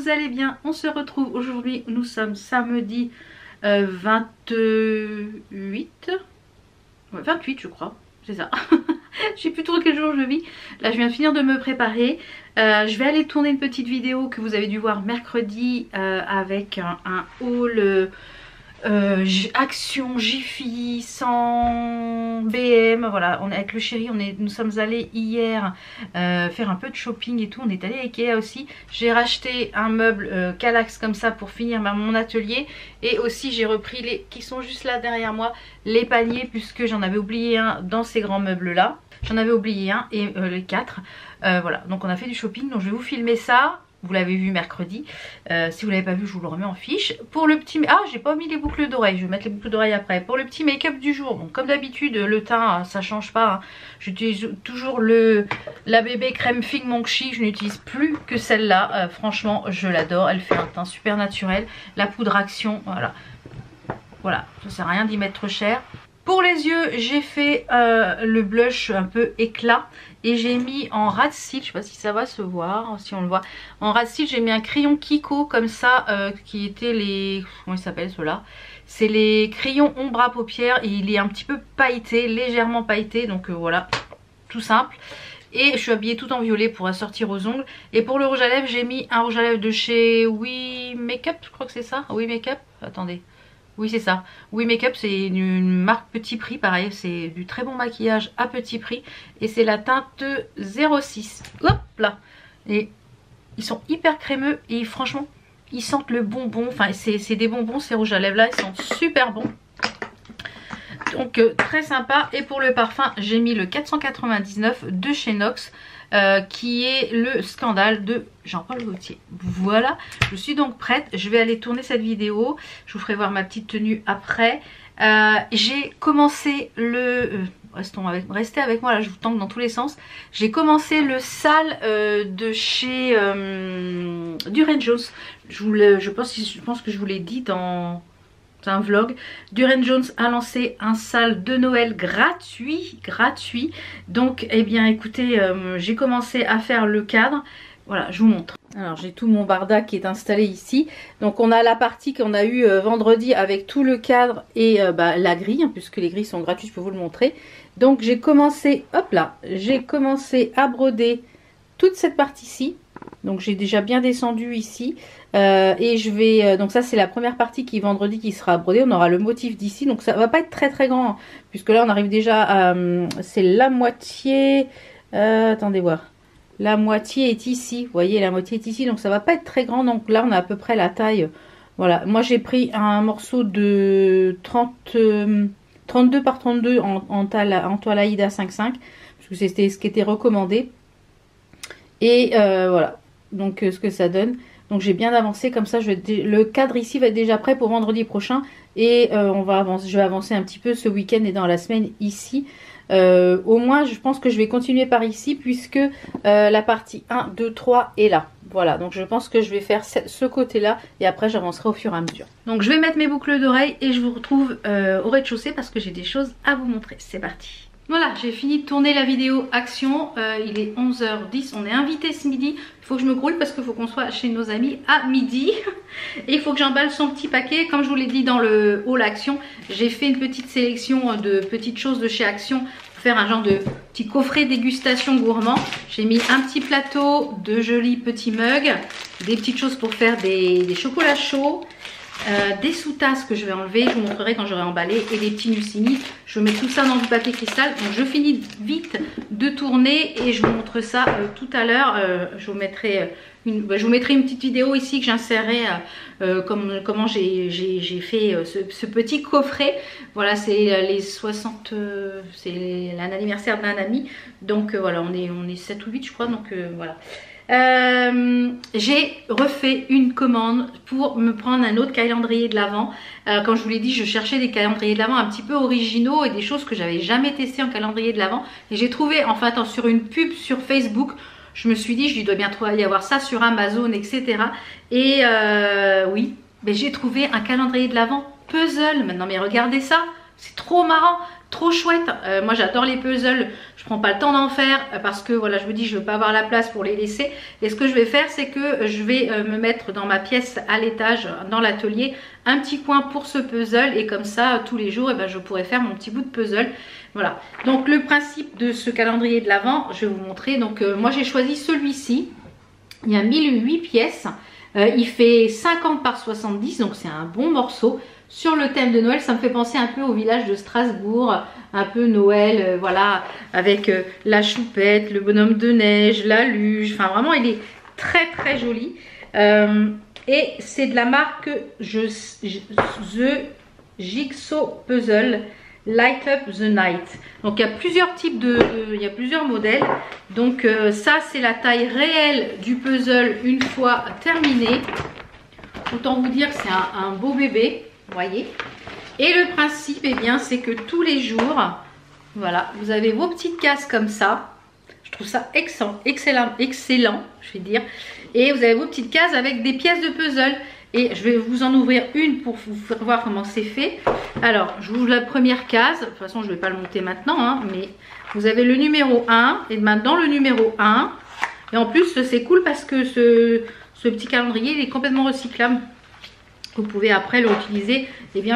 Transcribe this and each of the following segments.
vous allez bien. On se retrouve aujourd'hui, nous sommes samedi 28, ouais, 28 je crois, c'est ça. Je sais plus trop quel jour je vis. Là je viens de finir de me préparer. Je vais aller tourner une petite vidéo que vous avez dû voir mercredi avec un haul Action, Jiffy, sans BM. Voilà, on est avec le chéri, nous sommes allés hier faire un peu de shopping et tout. On est allé à Ikea aussi. J'ai racheté un meuble Kallax comme ça pour finir mon atelier. Et aussi j'ai repris les qui sont juste là derrière moi, les paniers, puisque j'en avais oublié un dans ces grands meubles là. J'en avais oublié un et les 4. Voilà, donc on a fait du shopping. Donc je vais vous filmer ça. Vous l'avez vu mercredi. Si vous l'avez pas vu, je vous le remets en fiche. Pour le petit... Ah, j'ai pas mis les boucles d'oreilles. Je vais mettre les boucles d'oreilles après. Pour le petit make-up du jour. Bon, comme d'habitude, le teint, ça change pas. Hein. J'utilise toujours la bébé crème Fig Monkshi. Je n'utilise plus que celle-là. Franchement, je l'adore. Elle fait un teint super naturel. La poudre Action, voilà. Voilà, ça sert à rien d'y mettre trop cher. Pour les yeux, j'ai fait le blush un peu éclat et j'ai mis en ras de cils, je sais pas si ça va se voir, si on le voit. En ras de cils, j'ai mis un crayon Kiko comme ça, qui était les... Comment il s'appelle ceux-là? C'est les crayons ombre à paupières et il est un petit peu pailleté, légèrement pailleté, donc voilà, tout simple. Et je suis habillée tout en violet pour assortir aux ongles. Et pour le rouge à lèvres, j'ai mis un rouge à lèvres de chez We Makeup, je crois que c'est ça. We Makeup, attendez. Oui c'est ça, We Makeup c'est une marque petit prix, pareil c'est du très bon maquillage à petit prix. Et c'est la teinte 06, hop là. Et ils sont hyper crémeux et franchement ils sentent le bonbon, enfin c'est des bonbons ces rouges à lèvres là, ils sentent super bons. Donc très sympa. Et pour le parfum j'ai mis le 499 de chez NOX. Qui est le scandale de Jean-Paul Gaultier. Voilà, je suis donc prête, je vais aller tourner cette vidéo, je vous ferai voir ma petite tenue après. J'ai commencé le... restez avec moi là, je vous tente dans tous les sens. J'ai commencé le sale de chez Duran Jones. Je pense que je vous l'ai dit dans... un vlog. Duran Jones a lancé un sale de Noël gratuit. Donc eh bien écoutez, j'ai commencé à faire le cadre. Voilà, je vous montre. Alors j'ai tout mon bardac qui est installé ici. Donc on a la partie qu'on a eu vendredi avec tout le cadre et la grille, hein, puisque les grilles sont gratuites, je peux vous le montrer. Donc j'ai commencé, hop là, j'ai commencé à broder toute cette partie-ci. Donc j'ai déjà bien descendu ici. Et je vais donc ça c'est la première partie qui vendredi qui sera brodée. On aura le motif d'ici, donc ça va pas être très grand hein, puisque là on arrive déjà à c'est la moitié, attendez voir, la moitié est ici, vous voyez la moitié est ici, donc ça va pas être très grand. Donc là on a à peu près la taille. Voilà, moi j'ai pris un morceau de 32 par 32 en toile Aïda 5,5 parce que c'était ce qui était recommandé. Et voilà donc ce que ça donne. Donc j'ai bien avancé comme ça, le cadre ici va être déjà prêt pour vendredi prochain. Et je vais avancer un petit peu ce week-end et dans la semaine ici. Au moins je pense que je vais continuer par ici puisque la partie 1, 2, 3 est là. Voilà, donc je pense que je vais faire ce côté là et après j'avancerai au fur et à mesure. Donc je vais mettre mes boucles d'oreilles et je vous retrouve au rez-de-chaussée parce que j'ai des choses à vous montrer. C'est parti. Voilà, j'ai fini de tourner la vidéo Action, il est 11h10, on est invité ce midi. Il faut que je me grouille parce qu'il faut qu'on soit chez nos amis à midi. Et il faut que j'emballe son petit paquet. Comme je vous l'ai dit dans le haul Action, j'ai fait une petite sélection de petites choses de chez Action pour faire un genre de petit coffret dégustation gourmand. J'ai mis un petit plateau, de jolis petits mugs, des petites choses pour faire des chocolats chauds. Des sous-tasses que je vais enlever, je vous montrerai quand j'aurai emballé, et des petits mucini. Je mets tout ça dans du papier cristal. Donc je finis vite de tourner et je vous montre ça tout à l'heure. Je vous mettrai une petite vidéo ici que j'insérerai comment j'ai fait ce petit coffret. Voilà, c'est les 60, c'est l'anniversaire d'un ami. Donc voilà, on est 7 ou 8 je crois, donc voilà. J'ai refait une commande pour me prendre un autre calendrier de l'Avent. Comme je vous l'ai dit, je cherchais des calendriers de l'Avent un petit peu originaux et des choses que j'avais jamais testées en calendrier de l'Avent. Et j'ai trouvé, enfin sur une pub sur Facebook, je me suis dit, il doit bientôt y avoir ça sur Amazon, etc. Et oui, mais j'ai trouvé un calendrier de l'Avent puzzle. Maintenant, mais regardez ça, c'est trop marrant. trop chouette. Moi j'adore les puzzles, je prends pas le temps d'en faire parce que voilà, je me dis je veux pas avoir la place pour les laisser. Et ce que je vais faire, c'est que je vais me mettre dans ma pièce à l'étage, dans l'atelier, un petit coin pour ce puzzle, et comme ça tous les jours je pourrais faire mon petit bout de puzzle. Voilà, donc le principe de ce calendrier de l'Avent, je vais vous montrer. Donc moi j'ai choisi celui-ci, il y a 1008 pièces, il fait 50 par 70, donc c'est un bon morceau. Sur le thème de Noël, ça me fait penser un peu au village de Strasbourg, un peu Noël, voilà, avec la choupette, le bonhomme de neige, la luge, enfin vraiment il est très très joli. Et c'est de la marque The Jigsaw Puzzle Light Up the Night. Donc il y a plusieurs types il y a plusieurs modèles. Donc ça c'est la taille réelle du puzzle une fois terminé. Autant vous dire que c'est un beau bébé. Voyez, et le principe, eh bien, c'est que tous les jours, voilà, vous avez vos petites cases comme ça. Je trouve ça excellent, je vais dire. Et vous avez vos petites cases avec des pièces de puzzle. Et je vais vous en ouvrir une pour vous faire voir comment c'est fait. Alors, je vous ouvre la première case. De toute façon, je ne vais pas le monter maintenant, hein, mais vous avez le numéro 1. Et maintenant, le numéro 1. Et en plus, c'est cool parce que ce petit calendrier, il est complètement recyclable. Vous pouvez après le utiliser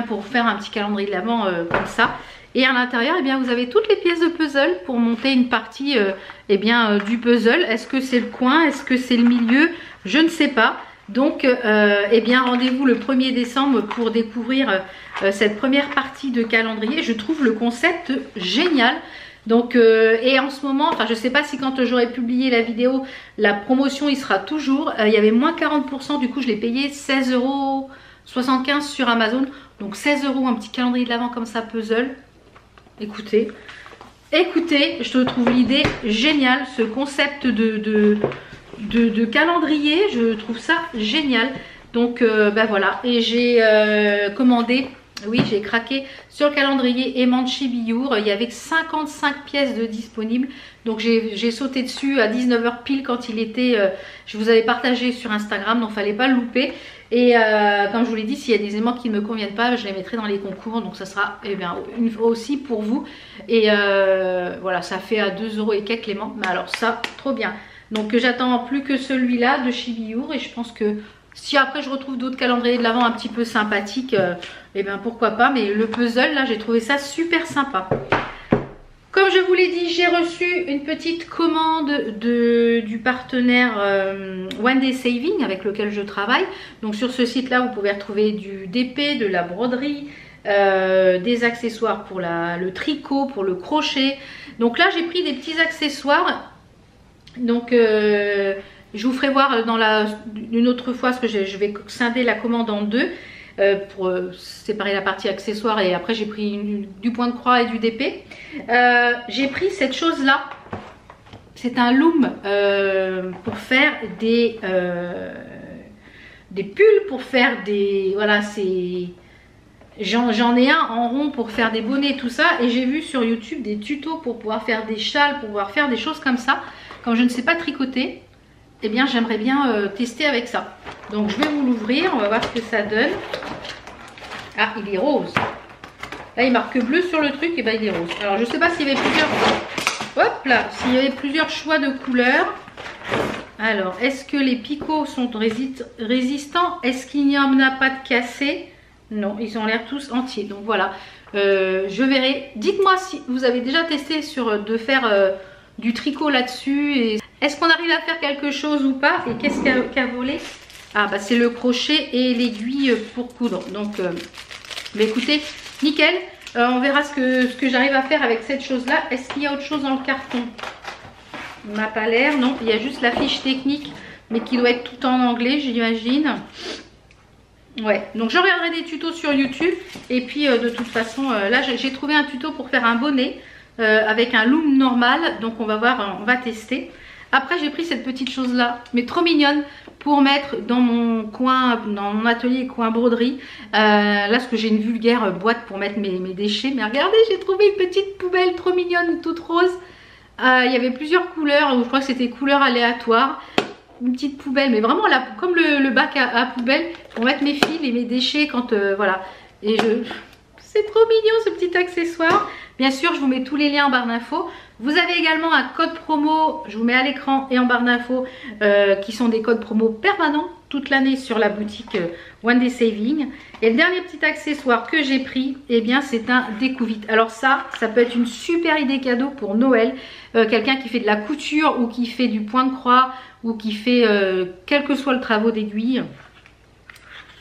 pour faire un petit calendrier de l'Avent comme ça. Et à l'intérieur, vous avez toutes les pièces de puzzle pour monter une partie du puzzle. Est-ce que c'est le coin? Est-ce que c'est le milieu? Je ne sais pas. Donc, rendez-vous le 1er décembre pour découvrir cette première partie de calendrier. Je trouve le concept génial. Donc, et en ce moment, enfin je sais pas si quand j'aurai publié la vidéo, la promotion il sera toujours. Il y avait moins 40%, du coup je l'ai payé 16,75 € sur Amazon. Donc 16 €, un petit calendrier de l'Avent comme ça, puzzle. Écoutez, je trouve l'idée géniale, ce concept de calendrier, je trouve ça génial. Donc voilà, et j'ai commandé. Oui, j'ai craqué sur le calendrier aimant Chibiour. Il y avait 55 pièces de disponibles. Donc j'ai sauté dessus à 19 h pile quand il était... je vous avais partagé sur Instagram, donc il ne fallait pas le louper. Et comme je vous l'ai dit, s'il y a des aimants qui ne me conviennent pas, je les mettrai dans les concours. Donc ça sera aussi pour vous. Et voilà, ça fait à 2 € et quelques l'aimant. Mais alors ça, trop bien. Donc j'attends plus que celui-là de Chibiour. Et je pense que... si après je retrouve d'autres calendriers de l'Avent un petit peu sympathiques, pourquoi pas. Mais le puzzle là, j'ai trouvé ça super sympa. Comme je vous l'ai dit, j'ai reçu une petite commande du partenaire One Day Saving avec lequel je travaille. Donc sur ce site là, vous pouvez retrouver du DP, de la broderie, des accessoires pour le tricot, pour le crochet. Donc là j'ai pris des petits accessoires. Donc je vous ferai voir une autre fois parce que je vais scinder la commande en deux pour séparer la partie accessoire, et après j'ai pris du point de croix et du DP. J'ai pris cette chose là, c'est un loom pour faire des pulls, pour faire des... voilà, c'est... J'en ai un en rond pour faire des bonnets, tout ça, et j'ai vu sur YouTube des tutos pour pouvoir faire des châles, pour pouvoir faire des choses comme ça. Comme je ne sais pas tricoter, j'aimerais bien tester avec ça. Donc je vais vous l'ouvrir, on va voir ce que ça donne. Ah, il est rose. Là il marque bleu sur le truc, et il est rose. Alors je sais pas s'il y avait plusieurs... hop là, s'il y avait plusieurs choix de couleurs. Alors, est-ce que les picots sont résistants? Est-ce qu'il n'y en a pas de cassés? Non, ils ont l'air tous entiers. Donc voilà, je verrai. Dites-moi si vous avez déjà testé de faire du tricot là-dessus. Est-ce qu'on arrive à faire quelque chose ou pas? Et qu'est-ce qu'a volé? Ah bah c'est le crochet et l'aiguille pour coudre. Donc écoutez, nickel. On verra ce que j'arrive à faire avec cette chose-là. Est-ce qu'il y a autre chose dans le carton? Il m'a pas l'air. Non, il y a juste la fiche technique, mais qui doit être tout en anglais, j'imagine. Ouais, donc je regarderai des tutos sur YouTube. Et puis de toute façon, là j'ai trouvé un tuto pour faire un bonnet avec un loom normal. Donc on va voir, on va tester. Après j'ai pris cette petite chose là, mais trop mignonne, pour mettre dans mon coin, dans mon atelier coin broderie. Là parce que j'ai une vulgaire boîte pour mettre mes déchets. Mais regardez, j'ai trouvé une petite poubelle trop mignonne, toute rose. Il y avait plusieurs couleurs, je crois que c'était couleur aléatoire. Une petite poubelle, mais vraiment là, comme le bac à poubelle, pour mettre mes fils et mes déchets quand voilà. Et c'est C'est trop mignon ce petit accessoire. Bien sûr, je vous mets tous les liens en barre d'infos. Vous avez également un code promo, je vous mets à l'écran et en barre d'infos, qui sont des codes promo permanents toute l'année sur la boutique One Day Saving. Et le dernier petit accessoire que j'ai pris, eh bien c'est un découvite. Alors ça peut être une super idée cadeau pour Noël. Quelqu'un qui fait de la couture ou qui fait du point de croix ou qui fait quel que soit le travail d'aiguille.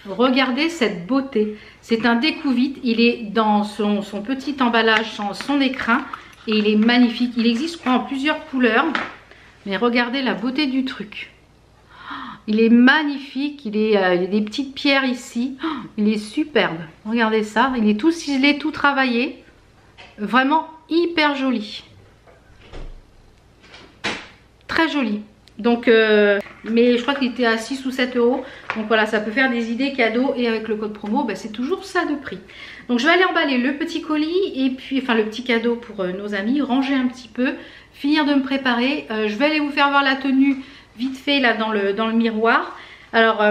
Regardez cette beauté. C'est un découvite. Il est dans son petit emballage, son écrin. Et il est magnifique. Il existe, je crois, en plusieurs couleurs. Mais regardez la beauté du truc. Il est magnifique. Il y a des petites pierres ici. Il est superbe. Regardez ça. Il est tout ciselé, tout travaillé. Vraiment hyper joli. Très joli. Donc, mais je crois qu'il était à 6 ou 7 euros. Donc voilà, ça peut faire des idées cadeaux. Et avec le code promo, bah, c'est toujours ça de prix. Donc je vais aller emballer le petit colis et puis, enfin le petit cadeau pour nos amis. Ranger un petit peu. Finir de me préparer. Je vais aller vous faire voir la tenue vite fait là dans le miroir. Alors,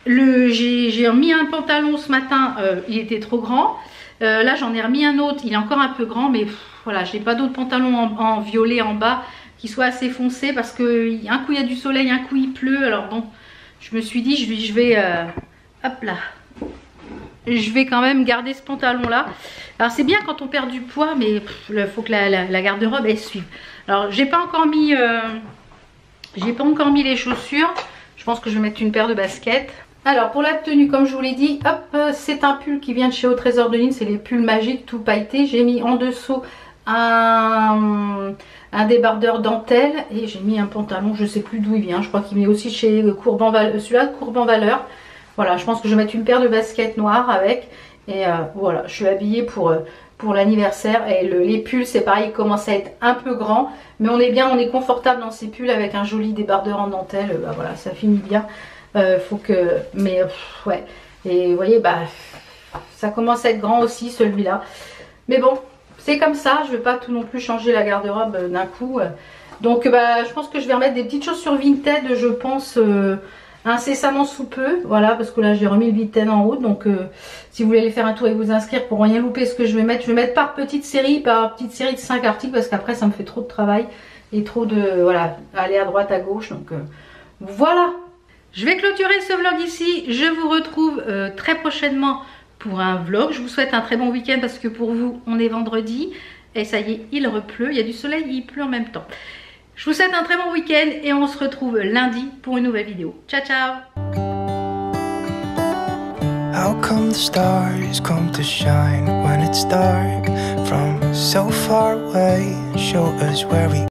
j'ai remis un pantalon ce matin. Il était trop grand. Là, j'en ai remis un autre. Il est encore un peu grand. Mais voilà, je n'ai pas d'autres pantalons en violet en bas qui soit assez foncé parce que un coup il y a du soleil, un coup il pleut. Alors bon, je me suis dit je vais hop là, je vais quand même garder ce pantalon là. Alors c'est bien quand on perd du poids, mais il faut que la garde-robe elle suive. Alors j'ai pas encore mis les chaussures. Je pense que je vais mettre une paire de baskets. Alors pour la tenue, comme je vous l'ai dit, hop, c'est un pull qui vient de chez Au Trésor de Nîmes. C'est les pulls magiques tout pailletés. J'ai mis en dessous un débardeur dentelle et j'ai mis un pantalon, je sais plus d'où il vient, je crois qu'il est aussi chez Courban Valeur, celui-là Courban Valeur. Voilà, je pense que je vais mettre une paire de baskets noires avec et voilà, je suis habillée pour l'anniversaire. Et les pulls c'est pareil, ils commencent à être un peu grands, mais on est bien, on est confortable dans ces pulls avec un joli débardeur en dentelle. Bah voilà, ça finit bien. Faut que, mais ouais, et vous voyez, bah ça commence à être grand aussi celui-là, mais bon, c'est comme ça, je ne vais pas tout non plus changer la garde-robe d'un coup. Donc bah, je pense que je vais remettre des petites choses sur Vinted, je pense incessamment sous peu. Voilà, parce que là j'ai remis le Vinted en route. Donc si vous voulez aller faire un tour et vous inscrire pour rien louper ce que je vais mettre par petite série de 5 articles. Parce qu'après ça me fait trop de travail et trop de, voilà, aller à droite à gauche. Donc voilà. Je vais clôturer ce vlog ici. Je vous retrouve très prochainement pour un vlog. Je vous souhaite un très bon week-end parce que pour vous on est vendredi et ça y est, il repleut, il y a du soleil, il pleut en même temps. Je vous souhaite un très bon week-end et on se retrouve lundi pour une nouvelle vidéo. Ciao ciao. How come the stars come to shine when it's dark from so far away, show us where we